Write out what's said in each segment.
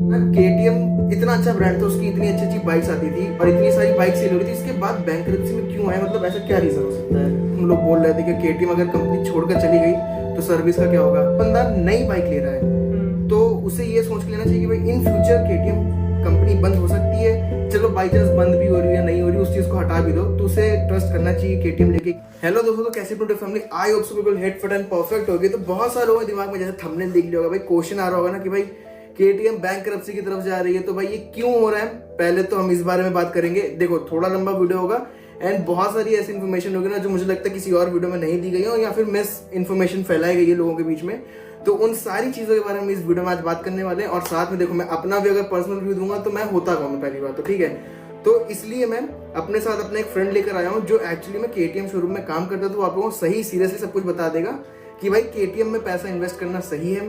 KTM इतना अच्छा brand था, उसकी इतनी अच्छी अच्छी बाइक्स आती थी और इतनी सारी बाइक सेल हो रही थी, इसके बाद बैंकरप्सी में क्यों आया? मतलब ऐसा क्या रीजन हो सकता है? हम लोग बोल रहे थे कि केटीएम अगर कंपनी छोड़कर चली गई तो सर्विस का क्या होगा। बंदा नई बाइक ले रहा है तो उसे ये सोच के लेना चाहिए कि भाई इन फ्यूचर केटीएम कंपनी बंद हो सकती है, चलो बाई चांस बंद भी हो रही है नहीं हो रही, उस चीज को हटा भी दो, तो उसे ट्रस्ट करना चाहिए केटीएम लेके। हेलो दोस्तों, तो कैसे today family, I hope so बिल्कुल हेड फट एंड परफेक्ट हो गए। तो बहुत सारे लोगों के दिमाग में जैसे थंबनेल देख लिया होगा भाई, क्वेश्चन आ रहा होगा ना कि भाई केटीएम बैंकरप्सी की तरफ जा रही है, तो भाई ये क्यों हो रहा है? पहले तो हम इस बारे में बात करेंगे। देखो थोड़ा लंबा वीडियो होगा एंड बहुत सारी ऐसी इन्फॉर्मेशन होगी ना जो मुझे लगता है किसी और वीडियो में नहीं दी गई हो या फिर मिस इन्फॉर्मेशन फैलाई गई है लोगों के बीच में। तो उन सारी चीजों के बारे में इस वीडियो में आज बात करने वाले हैं। और साथ में देखो, मैं अपना भी अगर पर्सनल रिव्यू दूंगा तो मैं होता कौन पहली बात तो, ठीक है। तो इसलिए मैं अपने साथ अपना एक फ्रेंड लेकर आया हूँ जो एक्चुअली में केटीएम शोरूम में काम करता है, तो आप लोगों को सही सीरियसली सब कुछ बता देगा कि भाई केटीएम में पैसा इन्वेस्ट करना सही है,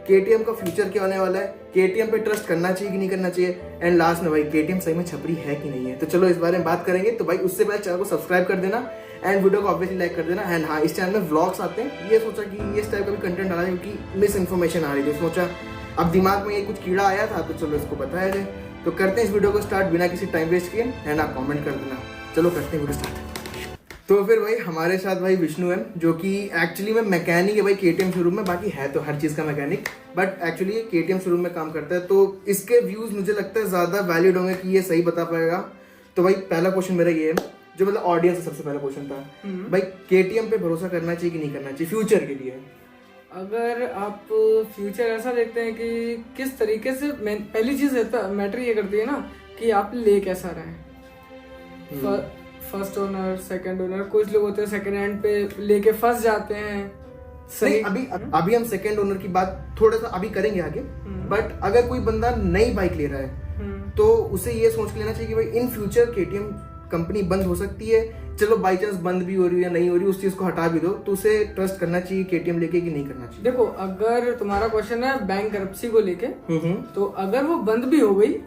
केटीएम का फ्यूचर क्या होने वाला है, केटीएम पे ट्रस्ट करना चाहिए कि नहीं करना चाहिए, एंड लास्ट में भाई केटीएम सही में छपरी है कि नहीं है। तो चलो इस बारे में बात करेंगे। तो भाई उससे पहले चैनल को सब्सक्राइब कर देना एंड वीडियो को ऑब्वियसली लाइक कर देना। एंड हाँ, इस चैनल में व्लॉग्स आते हैं, ये सोचा कि इस टाइप का भी कंटेंट डाला क्योंकि मिस इन्फॉर्मेशन आ रही थी, सोचा अब दिमाग में ये कुछ कीड़ा आया था तो चलो इसको बताया जाए। तो करते हैं इस वीडियो को स्टार्ट बिना किसी टाइम वेस्ट किए एंड आप कमेंट कर देना। चलो करते हैं वीडियो स्टार्ट। तो फिर भाई हमारे साथ भाई विष्णु है जो कि एक्चुअली में मैकेनिक है भाई केटीएम शोरूम में, बाकी है तो हर चीज का मैकेनिक, बट एक्चुअली ये केटीएम शोरूम में काम करता है। तो इसके व्यूज मुझे लगता है ज्यादा वैलिड होंगे कि ये सही बता पाएगा। तो भाई पहला क्वेश्चन मेरा ये है, जो मतलब ऑडियंस का सबसे पहला क्वेश्चन था, भाई केटीएम पे भरोसा करना चाहिए कि नहीं करना चाहिए फ्यूचर के लिए? अगर आप फ्यूचर ऐसा देखते हैं कि किस तरीके से, पहली चीज मैटर ये करती है ना कि आप ले कैसा रहे हैं। फर्स्ट ओनर, सेकंड ओनर, कुछ लोग होते हैं सेकंड हैंड पे लेके फंस जाते हैं। सही, अभी हम सेकंड ओनर की बात थोड़ा सा अभी करेंगे आगे, बट अगर कोई बंदा नई बाइक ले रहा है तो उसे ये सोच के लेना चाहिए कि भाई इन फ्यूचर केटीएम कंपनी बंद हो सकती है, चलो बाई चांस बंद भी हो रही है नहीं हो रही, उस चीज को हटा भी दो, तो उसे ट्रस्ट करना चाहिए केटीएम लेके कि नहीं करना चाहिए? देखो, अगर तुम्हारा क्वेश्चन है बैंकरप्सी को लेके, तो अगर वो बंद भी हो गई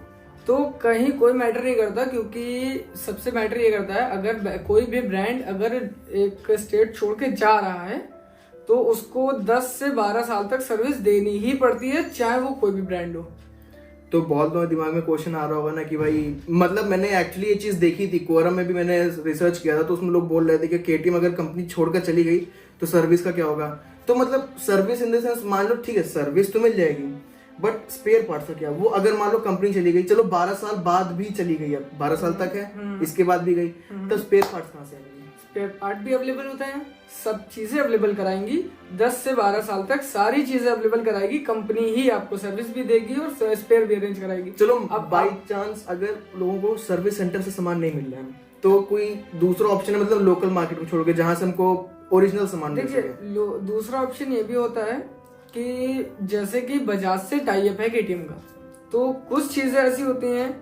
तो कहीं कोई मैटर नहीं करता, क्योंकि सबसे मैटर ये करता है अगर कोई भी ब्रांड अगर एक स्टेट छोड़ के जा रहा है तो उसको 10 से 12 साल तक सर्विस देनी ही पड़ती है, चाहे वो कोई भी ब्रांड हो। तो बहुत लोगों के दिमाग में क्वेश्चन आ रहा होगा ना कि भाई, मतलब मैंने एक्चुअली ये चीज देखी थी, कोरम में भी मैंने रिसर्च किया था, तो उसमें लोग बोल रहे थे कि केटीएम अगर कंपनी छोड़कर चली गई तो सर्विस का क्या होगा। तो मतलब सर्विस इन द सेंस, मान लो ठीक है सर्विस तो मिल जाएगी, बट स्पेयर पार्ट्स का क्या? वो अगर मान लो कंपनी चली गई, चलो 12 साल बाद भी चली गई, अब 12 साल तक है, इसके बाद भी गई, तो स्पेयर पार्ट्स कहाँ से आएंगे? स्पेयर पार्ट भी अवेलेबल होता है, सब चीजें अवेलेबल कराएंगी, 10 से 12 साल तक सारी चीजें अवेलेबल कराएगी कंपनी ही, आपको सर्विस भी देगी और स्पेयर भी अरेंज कराएगी। चलो अब बाई चांस अगर लोगों को सर्विस सेंटर से सामान नहीं मिल रहा है तो कोई दूसरा ऑप्शन है, मतलब लोकल मार्केट को छोड़ के जहां से हमको ओरिजिनल सामान मिल सके? दूसरा ऑप्शन ये भी होता है कि जैसे कि बजाज से टाई अप है केटीएम का, तो कुछ चीजें ऐसी होती हैं,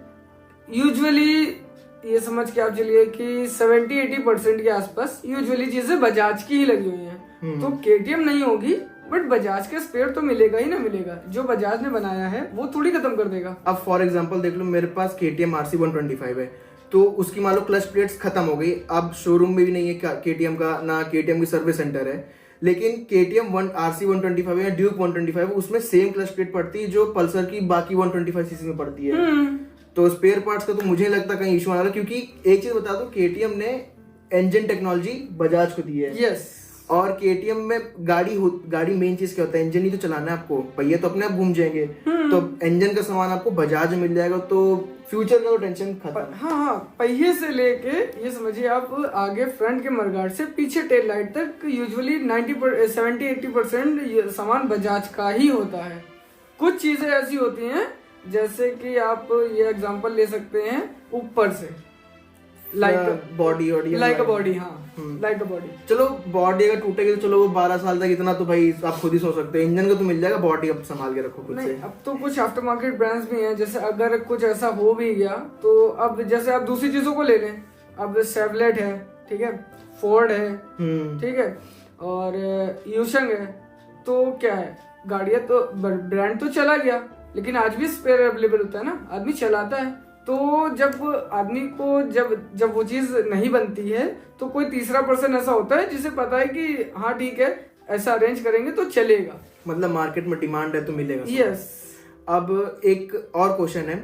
यूजुअली ये समझ के आप चलिए कि 70-80% के आसपास यूजुअली चीजें बजाज की ही लगी हुई हैं। तो केटीएम नहीं होगी बट बजाज का स्पेयर तो मिलेगा ही ना मिलेगा, जो बजाज ने बनाया है वो थोड़ी खत्म कर देगा। अब फॉर एग्जांपल देख लो, मेरे पास केटीएम RC 125 है, तो उसकी मान लो क्लच प्लेट्स खत्म हो गई, अब शोरूम में भी नहीं है केटीएम का, ना केटीएम की सर्विस सेंटर है, लेकिन केटीएम RC 125 या ड्यूक 125 उसमें सेम क्लच प्लेट पड़ती है जो पल्सर की बाकी 125cc में पड़ती है। तो स्पेयर पार्ट्स का तो मुझे नहीं लगता कहीं इशू आ रहा, क्योंकि एक चीज बता दो, केटीएम ने इंजन टेक्नोलॉजी बजाज को दी है। यस। और केटीएम में गाड़ी मेन चीज क्या होता है? इंजन ही तो चलाना है आपको, पहिए तो अपने आप घूम जाएंगे, तो इंजन का सामान आपको बजाज में मिल जाएगा, तो फ्यूचर का तो टेंशन खत्म। हाँ, पहिए से लेके ये समझिए आप आगे फ्रंट के मडगार्ड से पीछे टेल लाइट तक यूजुअली 70-80% सामान बजाज का ही होता है। कुछ चीजें ऐसी होती हैं जैसे कि आप ये एग्जांपल ले सकते हैं ऊपर से, like body, like a body, हाँ लाइक अ बॉडी। चलो बॉडी अगर टूटेगी तो चलो वो 12 साल तक, इतना तो भाई आप खुद ही सोच सकते हैं, इंजन का तो मिल जाएगा, बॉडी अब संभाल के रखो खुद से। अब तो कुछ आफ्टर मार्केट ब्रांड्स भी हैं, जैसे अगर कुछ ऐसा हो भी गया तो अब जैसे आप दूसरी चीजों को ले लें, अब सेवलेट है, ठीक है, फोर्ड है, ठीक है, और यूशंग है, तो क्या है, गाड़ियां तो ब्रांड तो चला गया लेकिन आज भी स्पेयर अवेलेबल होता है ना, आदमी चलाता है। तो जब आदमी को जब वो चीज नहीं बनती है तो कोई तीसरा पर्सन ऐसा होता है जिसे पता है कि हाँ ठीक है ऐसा अरेंज करेंगे तो चलेगा, मतलब मार्केट में डिमांड है तो मिलेगा। यस। अब एक और क्वेश्चन है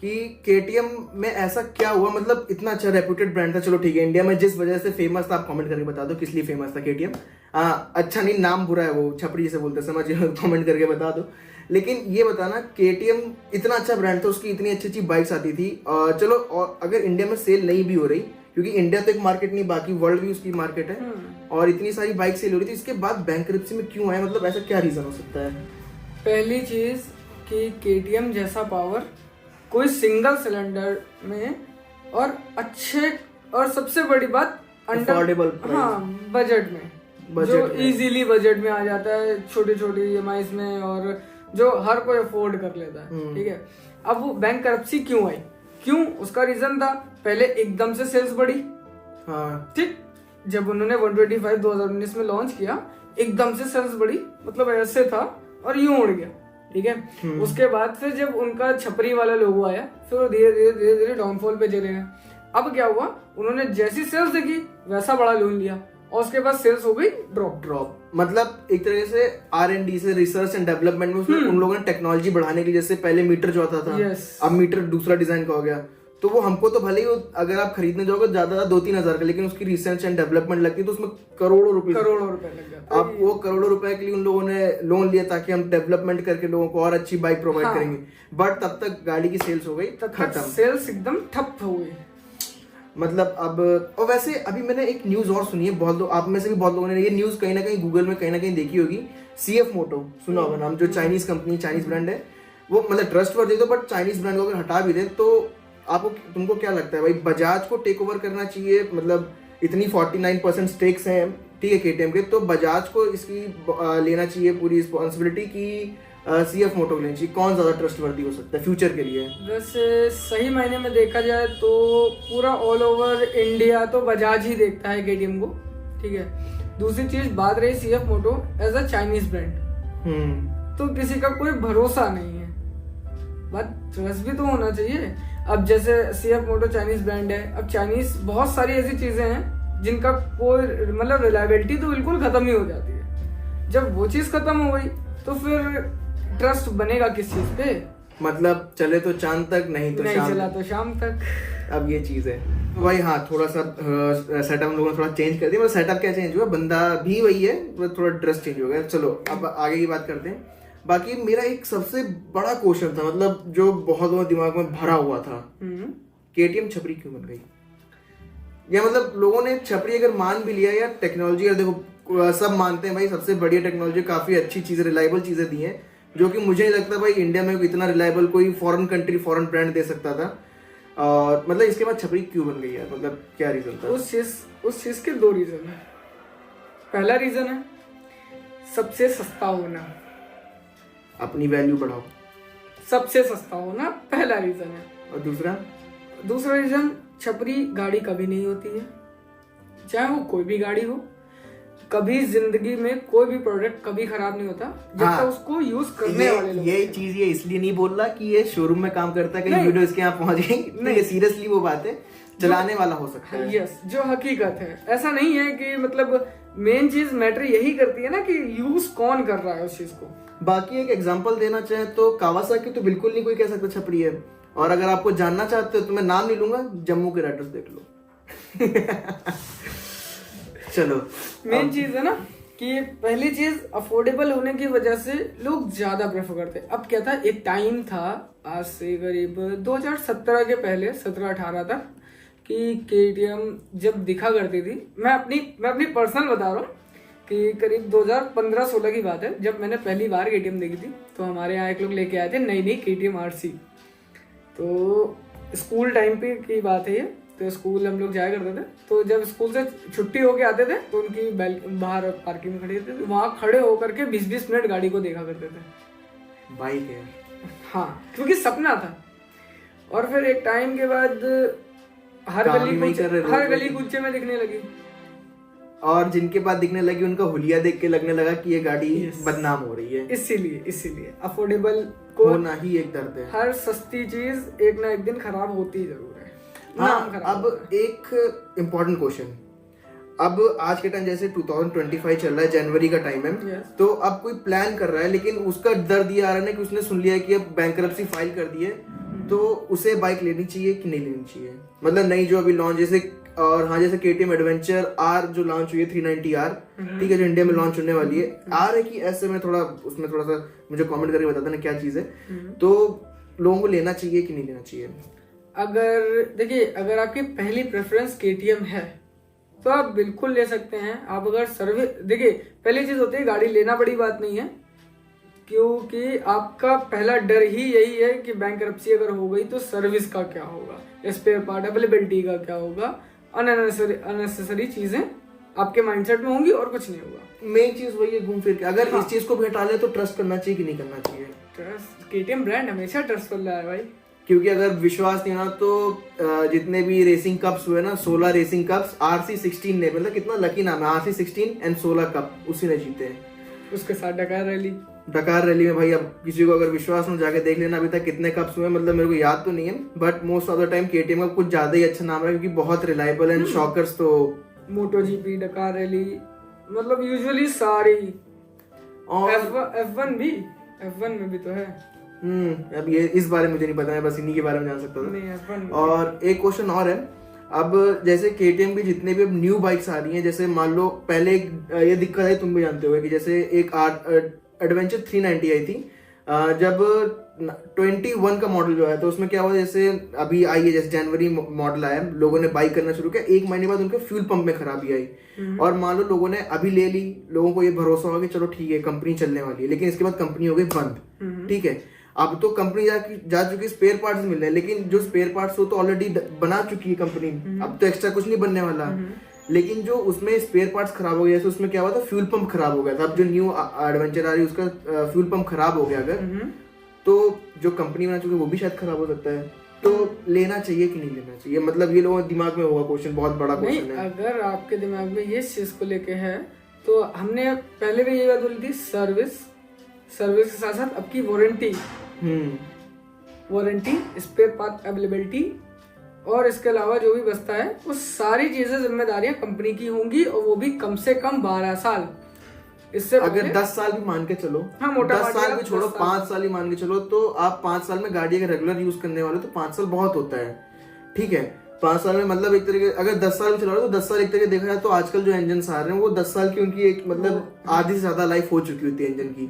कि केटीएम में ऐसा क्या हुआ, मतलब इतना अच्छा रेप्यूटेड ब्रांड था, चलो ठीक है, इंडिया में जिस वजह से फेमस था, आप कमेंट करके बता दो किस लिए फेमस था केटीएम। अच्छा नहीं, नाम बुरा है, वो छपरी जिसे बोलते हैं, समझिए, कमेंट करके बता दो। लेकिन ये बताना, केटीएम इतना अच्छा ब्रांड था, उसकी इतनी अच्छी अच्छी बाइक्स आती थी, चलो, और अगर इंडिया में सेल नहीं भी हो रही, क्योंकि इंडिया तो एक मार्केट नहीं, बाकी वर्ल्ड भी उसकी मार्केट है, और इतनी सारी बाइक सेल हो रही थी, इसके बाद बैंकरप्सी में क्यों आया, मतलब ऐसा क्या रीजन हो सकता है? पहली चीज कि केटीएम जैसा पावर कोई सिंगल सिलेंडर में और अच्छे, और सबसे बड़ी बात अफोर्डेबल, हाँ, बजट में, जो इजीली बजट में आ जाता है, छोटी छोटी ईएमआईज में, और जो हर कोई अफोर्ड कर लेता है, ठीक है। अब वो बैंकरप्सी क्यों आई, क्यों, उसका रीजन था, पहले एकदम से सेल्स बढ़ी, हाँ ठीक, जब उन्होंने 125 2019 में लॉन्च किया, एकदम से सेल्स बढ़ी, मतलब ऐसे था और यूं उड़ गया, ठीक है। उसके बाद फिर जब उनका छपरी वाला लोगो आया, फिर वो धीरे धीरे धीरे धीरे डाउनफॉल पे चले गए। अब क्या हुआ, उन्होंने जैसी सेल्स देखी वैसा बड़ा लोन लिया, और उसके बाद सेल्स हो गई ड्रॉप। मतलब एक तरह से R&D से, रिसर्च एंड डेवलपमेंट में उसमें उन लोगों ने टेक्नोलॉजी बढ़ाने की, जैसे पहले मीटर जो आता था, अब मीटर दूसरा डिजाइन का हो गया, तो वो हमको तो भले ही अगर आप खरीदने जाओगे ज्यादा 2-3 हजार का, लेकिन उसकी रिसर्च एंड डेवलपमेंट लगती है तो उसमें करोड़ों रुपए लग जाते हैं। अब वो करोड़ों रुपए के लिए उन लोगों ने लोन लिया ताकि हम डेवलपमेंट करके लोगों को और अच्छी बाइक प्रोवाइड करेंगे, बट तब तक गाड़ी की सेल्स हो गई खत्म, सेल्स एकदम ठप हो गई। मतलब अब, और वैसे अभी मैंने एक न्यूज और सुनी है, बहुत लोग, आप में से भी बहुत लोगों ने ये न्यूज कहीं ना कहीं गूगल में कहीं ना कहीं देखी होगी, CF मोटो सुना होगा नाम, जो चाइनीज कंपनी, चाइनीज ब्रांड है, वो मतलब ट्रस्टवर्दी तो, बट चाइनीज ब्रांड को अगर हटा भी दे तो आपको, तुमको क्या लगता है भाई, बजाज को टेक ओवर करना चाहिए, मतलब इतनी 49% स्टेक्स हैं, ठीक है, केटीएम के, तो बजाज को इसकी लेना चाहिए पूरी रिस्पॉन्सिबिलिटी की CF मोटो को लेनी चाहिए, कौन ज्यादा ट्रस्टवर्दी हो सकता है फ्यूचर के लिए? वैसे सही मायने में देखा जाए तो पूरा ऑल ओवर इंडिया तो बजाज ही देखता है केटीएम को, ठीक है। दूसरी चीज, बात रही CF Moto as a Chinese brand, तो किसी का कोई भरोसा नहीं है, बात ट्रस्ट भी तो होना चाहिए। अब जैसे CF मोटो चाइनीज ब्रांड है, अब चाइनीज बहुत सारी ऐसी चीजें हैं जिनका कोई, मतलब रिलायबिलिटी तो बिल्कुल खत्म ही हो जाती है। जब वो चीज खत्म हो गई तो फिर ट्रस्ट बनेगा किस चीज पे? मतलब चले तो चांद तक, नहीं तो नहीं चला तो शाम तक। अब ये चीज है भाई। हाँ, थोड़ा सा सेटअप हम लोगों ने थोड़ा चेंज कर दिया, मतलब सेटअप क्या चेंज हुआ, बंदा भी वही है, बस थोड़ा ड्रेस चेंज हो गया। चलो अब आगे की बात करते हैं। बाकी मेरा एक सबसे बड़ा क्वेश्चन था, मतलब जो बहुत लोगों दिमाग में भरा हुआ था, केटीएम छपरी क्यों बन गई? या मतलब लोगों ने छपरी अगर मान भी लिया, या टेक्नोलॉजी, देखो सब मानते हैं भाई सबसे बढ़िया टेक्नोलॉजी, काफी अच्छी चीजें, रिलायबल चीजें दी हैं, जो कि मुझे नहीं लगता भाई इंडिया में इतना रिलायबल कोई फॉरेन कंट्री, फॉरेन ब्रांड दे सकता था। और मतलब इसके बाद छपरी क्यों बन गई यार, मतलब क्या रीजन था? उस चीज के दो रीजन है। पहला रीजन है सबसे सस्ता होना, अपनी वैल्यू बढ़ाओ, सबसे सस्ता होना पहला रीजन है। और दूसरा रीजन, छपरी गाड़ी कभी नहीं होती है, चाहे वो कोई भी गाड़ी हो, कभी जिंदगी में कोई भी प्रोडक्ट कभी खराब नहीं होता जब तक उसको यूज करने वाले लोग। ये चीज ये इसलिए नहीं बोल रहा कि ये शोरूम में काम करता है, कहीं वीडियो इसके यहाँ पहुंच गई, नहीं, ये सीरियसली वो बात है, चलाने वाला हो सकता है। यस, जो हकीकत है, ऐसा नहीं है कि मतलब मेन चीज मैटर यही करती है ना कि यूज कौन कर रहा है उस चीज को। बाकी एक एग्जांपल देना चाहे तो कावासाकी तो बिल्कुल नहीं कोई कह सकता छपरी है, और अगर आपको जानना चाहते हो तो मैं नाम नहीं लूंगा, जम्मू के राइडर्स देख लो। चलो, मेन चीज है ना कि पहली चीज अफोर्डेबल होने की वजह से लोग ज्यादा प्रेफर करते। अब क्या था, एक टाइम था आज से करीब 2017 के पहले 17-18 तक कि केटीएम जब दिखा करती थी, मैं अपनी पर्सनल बता रहा हूँ कि करीब 2015-16 की बात है, जब मैंने पहली बार केटीएम देखी थी, तो हमारे यहाँ एक लोग लेके आए थे नई केटीएम RC। तो स्कूल टाइम पे की बात है ये, तो स्कूल हम लोग जाया करते थे, तो जब स्कूल से छुट्टी होके आते थे तो उनकी बाहर पार्किंग में खड़ी होती थी, वहां खड़े होकर के 20-20 मिनट गाड़ी को देखा करते थे। बाइक है, हाँ, क्योंकि सपना था। और फिर एक टाइम के बाद हर गली कूचे में दिखने लगी, और जिनके पास दिखने लगी उनका हुलिया देख के लगने लगा कि ये गाड़ी बदनाम हो रही है। इसीलिए अफोर्डेबल को होना ही एक दर्द है। हर सस्ती चीज एक ना एक दिन खराब होती ही जरूर है। हाँ, अब एक इम्पोर्टेंट क्वेश्चन, अब आज के टाइम जैसे 2025 चल रहा है, जनवरी का टाइम है, Yes. तो अब कोई प्लान कर रहा है, लेकिन उसका दर्द ये आ रहा है कि उसने सुन लिया है कि अब बैंकरप्सी फाइल कर दी है, तो उसे बाइक लेनी चाहिए कि नहीं लेनी चाहिए? मतलब नई जो अभी लॉन्च जैसे, और हाँ जैसे KTM एडवेंचर R जो लॉन्च हुई है 390R, ठीक है, जो इंडिया में लॉन्च होने वाली है, R है कि ऐसे में थोड़ा उसमें थोड़ा सा मुझे कमेंट करके बता देना क्या चीज है, तो लोगों को लेना चाहिए कि नहीं लेना चाहिए? अगर देखिए, अगर आपकी पहली प्रेफरेंस KTM है तो आप बिल्कुल ले सकते हैं। आप अगर सर्विस, देखिए पहली चीज होती है गाड़ी लेना बड़ी बात नहीं है, क्योंकि आपका पहला डर ही यही है कि बैंकरप्सी अगर हो गई तो सर्विस का क्या होगा, स्पेयर पार्ट अवेलेबिलिटी का क्या होगा, अननेसेसरी चीजें आपके माइंडसेट में होंगी और कुछ नहीं होगा। मेन चीज वही है घूम फिर के, अगर इस चीज को भी हटा ले तो ट्रस्ट करना चाहिए कि नहीं करना चाहिए? ट्रस्ट, KTM ब्रांड हमेशा ट्रस्टफुल रहा है भाई। क्योंकि अगर विश्वास नहीं होना तो जितने भी रेसिंग कप्स हुए ना, 16 रेसिंग कप्स RC16 ने, मतलब कितना लकी नाम है, RC16 एंड 16 कप उसी ने जीते हैं। उसके साथ डकार रैली में भाई, अब किसी को अगर विश्वास न जाके देख लेना अभी तक कितने कप्स हुए, मतलब मेरे को याद तो नहीं है, but most of the time KTM का कुछ ज्यादा ही अच्छा नाम रहा है, क्योंकि बहुत रिलायबल एंड शॉकर्स तो MotoGP, डकार रैली, मतलब यूजुअली सारी, और F1 में भी तो है। अब ये इस बारे में मुझे नहीं पता है, बस इन्हीं के बारे में जान सकता नहीं, था। F1 और एक क्वेश्चन और है, अब जैसे KTM की जितने भी अब न्यू बाइक्स आ रही हैं, जैसे मान लो पहले ये दिक्कत है, तुम भी जानते हो कि जैसे एक एडवेंचर 390 आई थी, जब 21 का मॉडल जो है, तो उसमें क्या हुआ, जैसे अभी आई है, जैसे जनवरी मॉडल आया, लोगों ने बाइक करना शुरू किया, 1 महीने बाद उनके फ्यूल पंप में खराबी आई, और मान लो लोगों ने अभी ले ली, लोगों को ये भरोसा होगा कि चलो ठीक है कंपनी चलने वाली है, लेकिन इसके बाद कंपनी हो गई बंद, ठीक है। अब तो कंपनी जा चुकी, स्पेयर पार्ट्स मिल रहे हैं, लेकिन जो स्पेयर पार्ट्स हो तो ऑलरेडी बना चुकी है कंपनी, अब तो एक्स्ट्रा कुछ नहीं बनने वाला, लेकिन जो उसमें स्पेयर पार्ट्स खराब हो गए, जैसे उसमें क्या हुआ था, फ्यूल पंप खराब हो गया था, अब जो न्यू एडवेंचर आ रही है उसका फ्यूल पंप खराब हो गया अगर, तो जो कंपनी बना चुकी है वो भी शायद खराब हो सकता है, तो लेना चाहिए कि नहीं लेना चाहिए? मतलब ये लोगों के दिमाग में होगा क्वेश्चन, बहुत बड़ा क्वेश्चन है। अगर आपके दिमाग में ये चीज को लेके है, तो हमने पहले भी ये बात बोली थी, सर्विस के साथ साथ आपकी वारंटी, स्पेयर पार्ट अवेलेबिलिटी, और इसके अलावा जो भी बचता है वो सारी चीजें जिम्मेदारियां कंपनी की होंगी, और वो भी कम से कम 12 साल। इससे अगर 10 साल भी मान के चलो, हाँ, मोटा 10 साल भी छोड़ो, 5 साल ही मान के चलो, तो आप 5 साल में गाड़ी अगर रेगुलर यूज करने वाले तो 5 साल बहुत होता है, ठीक है। 5 साल में मतलब एक तरीके, अगर 10 साल भी चला रहे हो तो 10 साल एक तरीके देखा जाए तो आजकल जो इंजन आ रहे हैं वो 10 साल की उनकी एक मतलब आधी से ज्यादा लाइफ हो चुकी होती है इंजन की,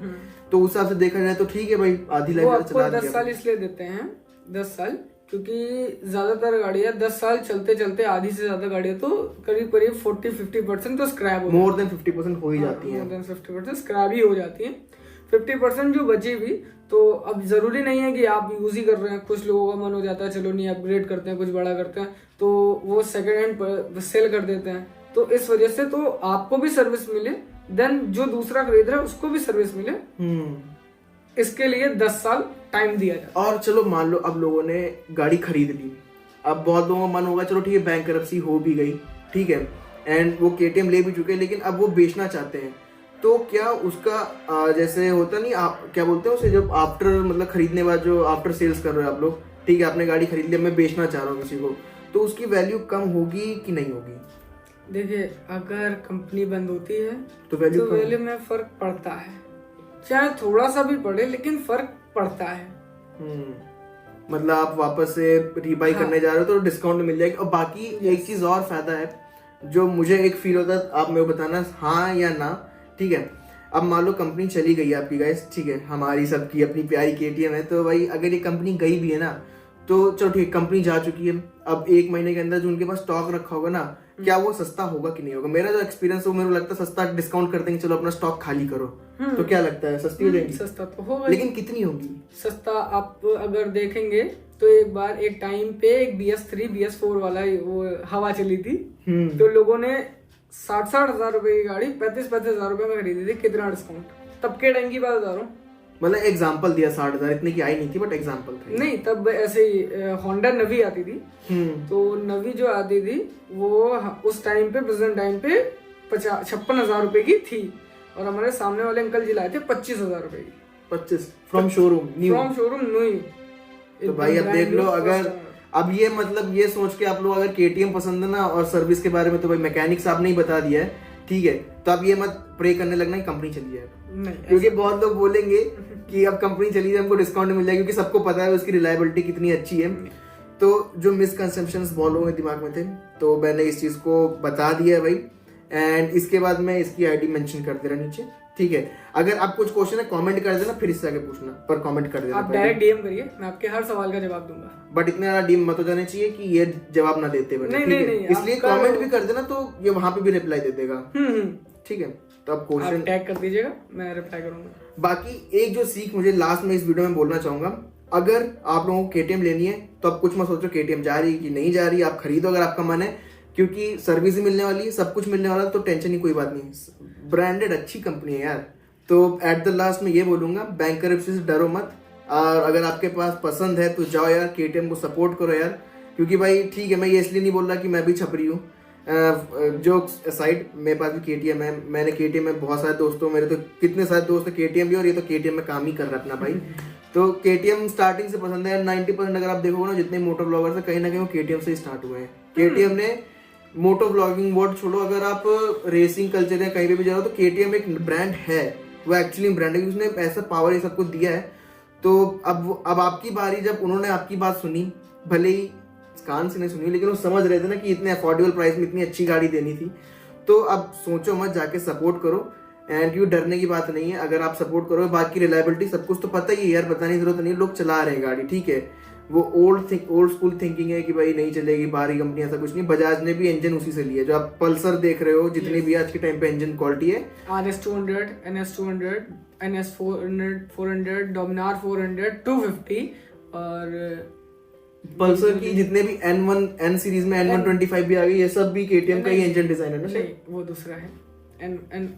तो उस हिसाब से देखा जाए तो ठीक है भाई, आधी लाइफ चला दिया। 10 साल इसलिए देते हैं, 10 साल, क्योंकि ज्यादातर गाड़ियां 10 साल चलते चलते, आधी से ज्यादा गाड़ियां तो करीब 40-50% तो स्क्रैप हो, मोर देन 50% हो ही जाती है, मोर देन 50% स्क्रैप ही हो जाती है। 50% जो बची भी, तो अब जरूरी नहीं है कि आप यूज ही कर रहे हैं, कुछ लोगों का मन हो जाता है चलो नहीं अपग्रेड करते हैं, कुछ बड़ा करते हैं, तो वो सेकेंड हैंड सेल कर देते हैं, तो इस वजह से तो आपको भी सर्विस मिले, देन जो दूसरा खरीद रहा है उसको भी सर्विस मिले, इसके लिए 10 साल टाइम दिया जाए। और चलो मान लो अब लोगों ने गाड़ी खरीद ली, अब बहुत लोगों का मन होगा चलो ठीक है बैंकरप्सी हो भी गई, ठीक है, एंड वो KTM ले भी चुके हैं, लेकिन अब वो बेचना चाहते हैं, तो क्या उसका जैसे होता नहीं, आप क्या बोलते हैं उसे, जब आफ्टर मतलब खरीदने बाद जो आफ्टर सेल्स कर रहे हो आप लोग, ठीक है, आपने गाड़ी खरीद ली, मैं बेचना चाह रहा हूँ किसी को, तो उसकी वैल्यू कम होगी कि नहीं होगी? देखिए, अगर कंपनी बंद होती है तो वैल्यू में फर्क पड़ता है, चाहे थोड़ा सा भी पड़े, लेकिन फर्क पड़ता है। मतलब आप वापस से रीबाई करने जा रहे हो तो डिस्काउंट मिल जाएगा। और बाकी एक चीज और फायदा है जो मुझे एक फील होता है, आप मेरे को बताना हाँ या ना, ठीक है। अब मान लो कंपनी चली गई आपकी गाइस, ठीक है, हमारी सबकी अपनी प्यारी KTM है, तो भाई अगर ये कंपनी गई भी है ना, तो चलो ठीक है कंपनी जा चुकी है, अब 1 महीने के अंदर जो उनके पास स्टॉक रखा होगा ना, क्या वो सस्ता होगा कि नहीं होगा? मेरा जो एक्सपीरियंस है वो मेरे को लगता है सस्ता, डिस्काउंट कर देंगे, चलो अपना स्टॉक खाली करो, तो क्या लगता है सस्ती हो जाएगी? सस्ता तो होगा, लेकिन कितनी होगी सस्ता? आप अगर देखेंगे तो एक टाइम पे एक BS3 BS4 वाला वो हवा चली थी, तो लोगों ने 60-60 हजार रुपए की गाड़ी 35-35 हजार रुपए में खरीदी थी। कितना डिस्काउंट, तब के टाइम की बात बता रहा हूँ, मतलब एग्जांपल दिया, 60 हजार इतने की आई नहीं थी, बट एग्जांपल था। नहीं, तब ऐसे ही होंडा नवी आती थी, तो नवी जो आती थी वो उस टाइम पे, प्रेजेंट टाइम पे 56 हजार रुपए की थी, और हमारे सामने वाले अंकल जी लाए थे 25 हजार रुपए की। 25 from showroom new? From showroom new. तो भाई अब देख लो, अब ये मतलब ये सोच के आप लोग अगर KTM पसंद है ना, और सर्विस के बारे में तो भाई मैकेनिक्स आपने ही बता दिया है, ठीक है, तो आप ये मत प्रे करने लगना कि कंपनी चली जाए, नहीं, क्योंकि बहुत लोग बोलेंगे कि अब कंपनी चली जाए हमको डिस्काउंट मिल जाएगा, क्योंकि सबको पता है उसकी रिलायबिलिटी कितनी अच्छी है। तो जो मिसकंसेप्शंस बहुत लोगों के दिमाग में थे, तो मैंने इस चीज को बता दिया है भाई। एंड इसके बाद मैं इसकी आईडी मेंशन कर दे रहा नीचे, ठीक है। अगर आप कुछ क्वेश्चन है कमेंट कर देना, फिर इससे आगे पूछना, पर कमेंट कर देना। आप डायरेक्ट डीएम करिए, मैं आपके हर सवाल का जवाब दूंगा, बट इतना ज्यादा डीम मत हो जाने चाहिए कि ये जवाब ना देते बने, नहीं, इसलिए कमेंट भी कर देना, तो ये वहां पे भी रिप्लाई दे देगा, ठीक है। तो अब क्वेश्चन टैग कर दीजिएगा, मैं रिप्लाई करूंगा। बाकी एक जो सीख मुझे लास्ट में इस वीडियो में बोलना चाहूंगा, अगर आप लोगों को KTM लेनी है तो आप कुछ मत सोचो KTM जा रही है कि नहीं जा रही, आप खरीदो अगर आपका मन है, क्योंकि सर्विस ही मिलने वाली है, सब कुछ मिलने वाला है, तो टेंशन ही कोई बात नहीं। ब्रांडेड अच्छी कंपनी है यार। तो एट द लास्ट में ये बोलूंगा, बैंकरप्सी से डरो मत, और अगर आपके पास पसंद है तो जाओ यार, KTM को सपोर्ट करो यार, क्योंकि भाई ठीक है, मैं ये इसलिए नहीं बोल रहा कि मैं भी छपरी हूँ, जोक्स साइड, मेरे पास भी KTM है, मैंने KTM में बहुत सारे दोस्तों, मेरे तो कितने सारे दोस्त KTM भी, और ये तो KTM में काम ही कर रहा है अपना भाई। तो KTM स्टार्टिंग से पसंद है, 90% अगर आप देखोगे ना जितने मोटो ब्लॉगर्स है, कहीं ना कहीं वो KTM से स्टार्ट हुए हैं। KTM ने मोटो ब्लॉगिंग वर्ड छोड़ो, अगर आप रेसिंग कल्चर है कहीं पे भी जा रहे हो, तो KTM एक ब्रांड है, वो एक्चुअली ब्रांड है, उसने ऐसा पावर ये सब कुछ दिया है। तो अब आपकी बारी, जब उन्होंने आपकी बात सुनी, भले ही कान से नहीं सुनी, लेकिन वो समझ रहे थे ना कि इतने अफोर्डेबल प्राइस में इतनी अच्छी गाड़ी देनी थी, तो अब सोचो मत, जाके सपोर्ट करो। एंड क्यों डरने की बात नहीं है, अगर आप सपोर्ट करो, बाकी रिलायबिलिटी सब कुछ तो पता ही है यार, बताने की जरूरत नहीं, लोग चला रहे हैं गाड़ी, ठीक है। वो ओल्ड स्कूल थिंकिंग है कि भाई नहीं चलेगी, बाहरी कंपनी, ऐसा कुछ नहीं। बजाज ने भी इंजन उसी से लिया, जो आप पल्सर देख रहे हो, जितनी भी आज के टाइम पे इंजन क्वालिटी है, RS200, NS200, NS400, Dominar 400, 250 और पल्सर की जितने भी N सीरीज में N125 भी आ गई, ये सब भी KTM का ही इंजन डिजाइन है ना। नहीं, वो दूसरा है,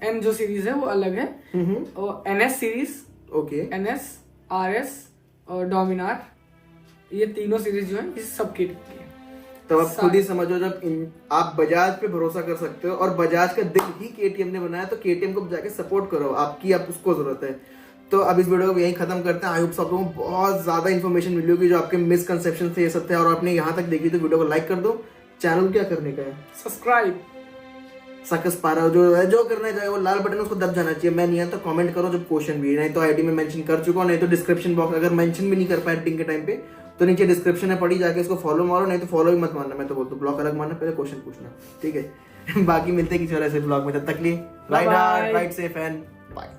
N जो सीरीज है वो अलग है, और NS series, okay, NS, RS और डोमिनार, ये तीनों सीरीज जो है ये सब KTM की है। तब आप खुद ही समझो, जब आप बजाज पे भरोसा कर सकते हो, और बजाज का दिल ही KTM ने बनाया, तो KTM को जाके सपोर्ट करो, आपकी आप उसको जरूरत है। तो अब इस वीडियो को यहीं खत्म करते हैं। आई होप आप लोगों को बहुत ज्यादा इन्फॉर्मेशन मिली होगी, जो आपके मिसकंसेप्शन थे ये सब थे, और आपने यहाँ तक देखी तो वीडियो को लाइक कर दो। चैनल क्या करने का है, सब्सक्राइब, सकस पारा जो करना चाहिए, वो लाल बटन उसको दब जाना चाहिए। मैं नहीं आता, कमेंट करो जब क्वेश्चन भी, नहीं तो आईडी में मेंशन कर चुका हूं, नहीं तो डिस्क्रिप्शन बॉक्स, अगर मेंशन भी नहीं कर पाए एडिटिंग के टाइम पे, तो नीचे डिस्क्रिप्शन में पड़ी, जाके इसको फॉलो मारो, नहीं तो फॉलो भी मत मारना, मैं तो बोलता हूं ब्लॉक अलग मारना, पहले क्वेश्चन पूछना, ठीक है। बाकी मिलते हैं किसी और ऐसे ब्लॉग में, तब तक लिए राइट सेफ एंड बाय।